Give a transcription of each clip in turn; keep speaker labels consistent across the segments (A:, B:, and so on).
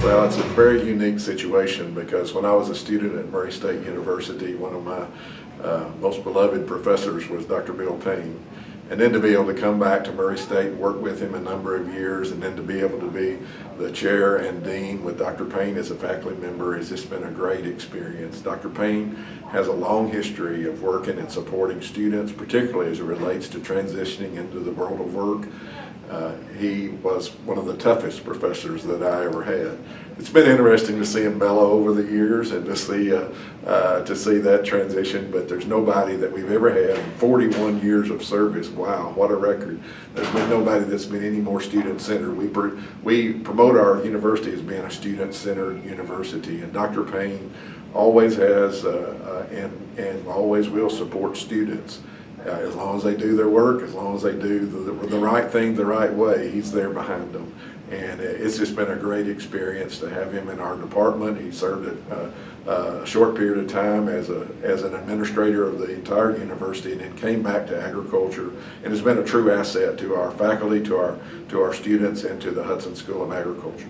A: Well, it's a very unique situation because when I was a student at Murray State University, one of my most beloved professors was Dr. Bill Payne. And then to be able to come back to Murray State and work with him a number of years, and then to be able to be the chair and dean with Dr. Payne as a faculty member has just been a great experience. Dr. Payne has a long history of working and supporting students, particularly as it relates to transitioning into the world of work. He was one of the toughest professors that I ever had. It's been interesting to see him mellow over the years and to see that transition, but there's nobody that we've ever had in 41 years of service. Wow, what a record. There's been nobody that's been any more student-centered. We promote our university as being a student-centered university, and Dr. Payne always has and always will support students. As long as they do their work, as long as they do the right thing the right way, he's there behind them. And it's just been a great experience to have him in our department. He served a short period of time as an administrator of the entire university, and then came back to agriculture, and has been a true asset to our faculty, to our students, and to the Hudson School of Agriculture.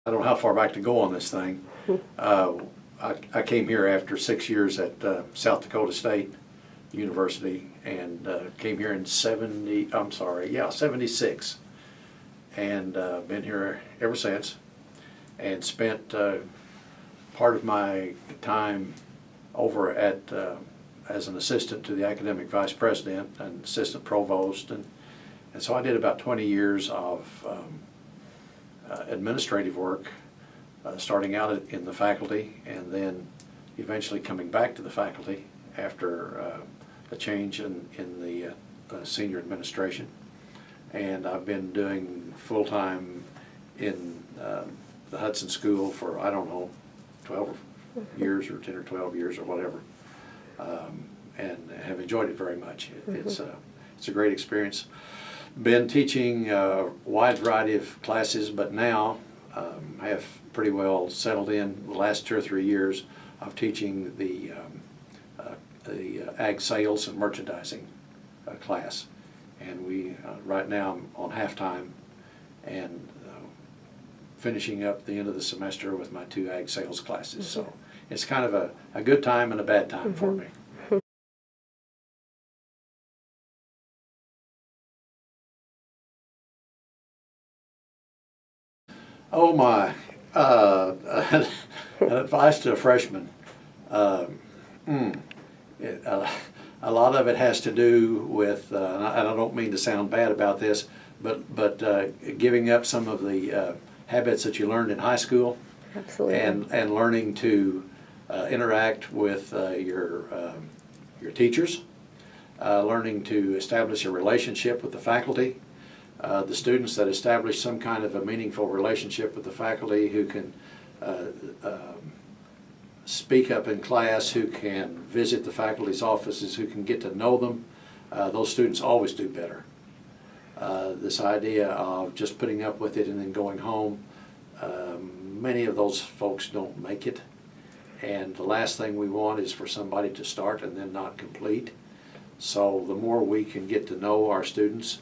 B: I don't know how far back to go on this thing. I came here after 6 years at South Dakota State University, and came here in 76, and been here ever since, and spent part of my time over at as an assistant to the academic vice president and assistant provost, and so I did about 20 years of administrative work, starting out in the faculty and then eventually coming back to the faculty after a change in the senior administration. And I've been doing full-time in the Hudson School for, I don't know, 12 years or 10 or 12 years or whatever, and have enjoyed it very much. It's a great experience. Been teaching a wide variety of classes, but now have pretty well settled in the last 2 or 3 years of teaching the ag sales and merchandising class. And we right now I'm on half-time and finishing up the end of the semester with my 2 ag sales classes. So it's kind of a good time and a bad time for me. Oh my, an advice to a freshman. A lot of it has to do with, and I don't mean to sound bad about this, but giving up some of the habits that you learned in high school.
C: Absolutely.
B: And learning to interact with your teachers, learning to establish a relationship with the faculty. The students that establish some kind of a meaningful relationship with the faculty, who can speak up in class, who can visit the faculty's offices, who can get to know them, those students always do better. This idea of just putting up with it and then going home, many of those folks don't make it. And the last thing we want is for somebody to start and then not complete. So the more we can get to know our students,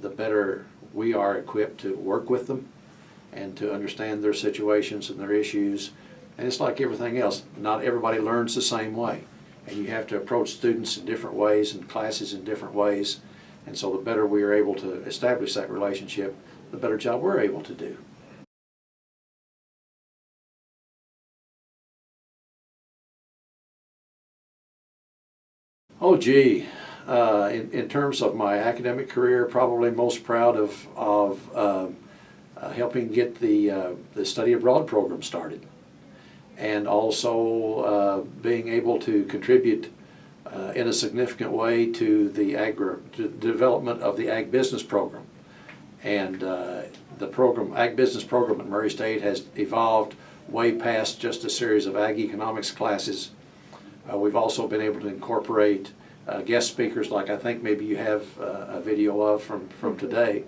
B: the better we are equipped to work with them and to understand their situations and their issues. And it's like everything else, not everybody learns the same way, and you have to approach students in different ways and classes in different ways. And so the better we are able to establish that relationship, the better job we're able to do. Oh gee, in terms of my academic career, probably most proud of helping get the study abroad program started, and also being able to contribute in a significant way to the development of the ag business program. And the ag business program at Murray State has evolved way past just a series of ag economics classes. We've also been able to incorporate guest speakers, like I think maybe you have a video of from today.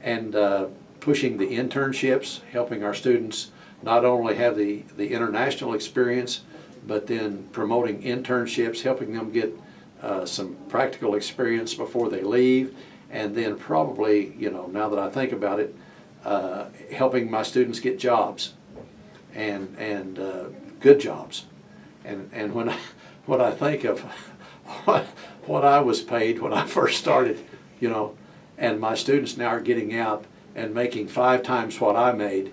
B: and pushing the internships, helping our students not only have the international experience, but then promoting internships, helping them get some practical experience before they leave, and then probably, you know, now that I think about it, helping my students get jobs and good jobs. And when I think of what I was paid when I first started, you know, and my students now are getting out and making 5 times what I made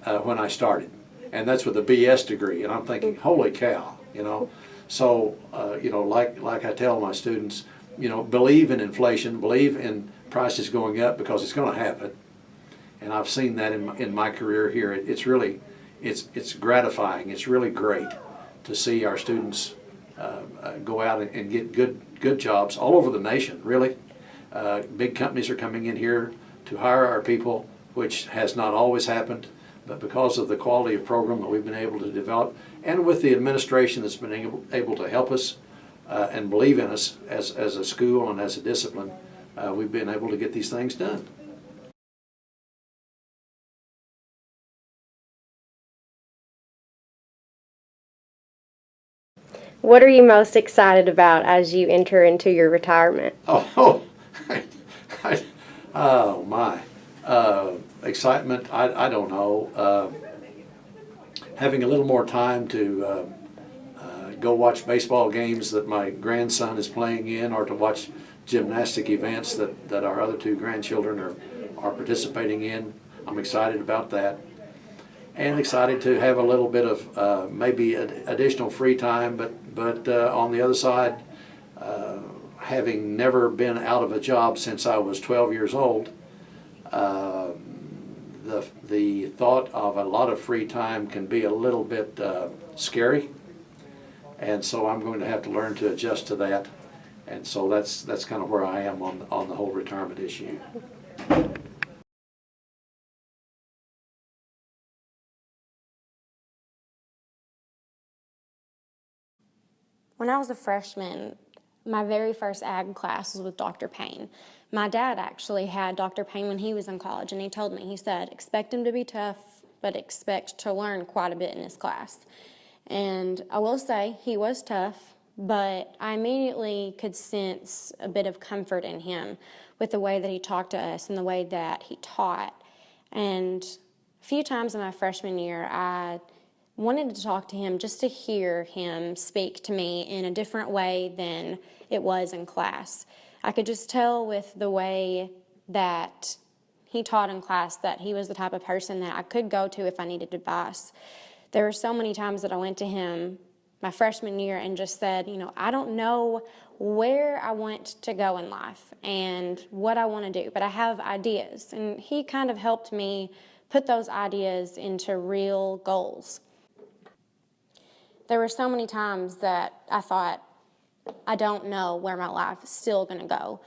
B: when I started, and that's with a BS degree, and I'm thinking, holy cow, you know. So, you know, like I tell my students, you know, believe in inflation, believe in prices going up, because it's going to happen. And I've seen that in my career here. It's really, it's gratifying. It's really great to see our students go out and get good jobs all over the nation, really. Big companies are coming in here to hire our people, which has not always happened, but because of the quality of program that we've been able to develop, and with the administration that's been able to help us and believe in us as a school and as a discipline, we've been able to get these things done.
C: What are you most excited about as you enter into your retirement?
B: Oh, oh my. Excitement, I don't know. Having a little more time to go watch baseball games that my grandson is playing in, or to watch gymnastic events that our other 2 grandchildren are participating in. I'm excited about that. And excited to have a little bit of maybe additional free time, but on the other side, having never been out of a job since I was 12 years old, the thought of a lot of free time can be a little bit scary, and so I'm going to have to learn to adjust to that, and so that's kind of where I am on the whole retirement issue.
D: When I was a freshman, my very first ag class was with Dr. Payne. My dad actually had Dr. Payne when he was in college, and he told me, he said, expect him to be tough, but expect to learn quite a bit in his class. And I will say he was tough, but I immediately could sense a bit of comfort in him with the way that he talked to us and the way that he taught. And a few times in my freshman year, I wanted to talk to him just to hear him speak to me in a different way than it was in class. I could just tell with the way that he taught in class that he was the type of person that I could go to if I needed advice. There were so many times that I went to him my freshman year and just said, you know, I don't know where I want to go in life and what I want to do, but I have ideas. And he kind of helped me put those ideas into real goals. There were so many times that I thought, I don't know where my life is still going to go.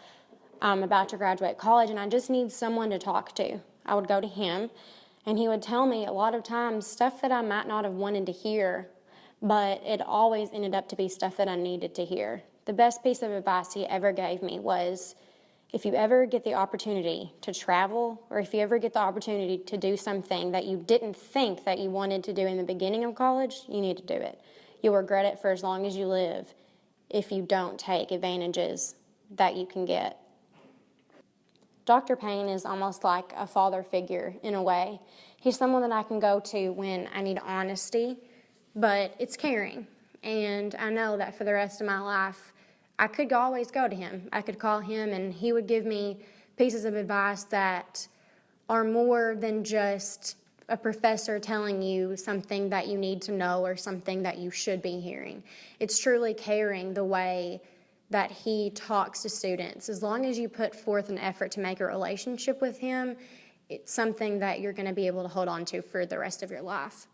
D: I'm about to graduate college and I just need someone to talk to. I would go to him and he would tell me a lot of times stuff that I might not have wanted to hear, but it always ended up to be stuff that I needed to hear. The best piece of advice he ever gave me was, if you ever get the opportunity to travel, or if you ever get the opportunity to do something that you didn't think that you wanted to do in the beginning of college, you need to do it. You'll regret it for as long as you live if you don't take advantages that you can get. Dr. Payne is almost like a father figure in a way. He's someone that I can go to when I need honesty, but it's caring. And I know that for the rest of my life, I could always go to him. I could call him and he would give me pieces of advice that are more than just a professor telling you something that you need to know or something that you should be hearing. It's truly caring the way that he talks to students. As long as you put forth an effort to make a relationship with him, it's something that you're going to be able to hold on to for the rest of your life.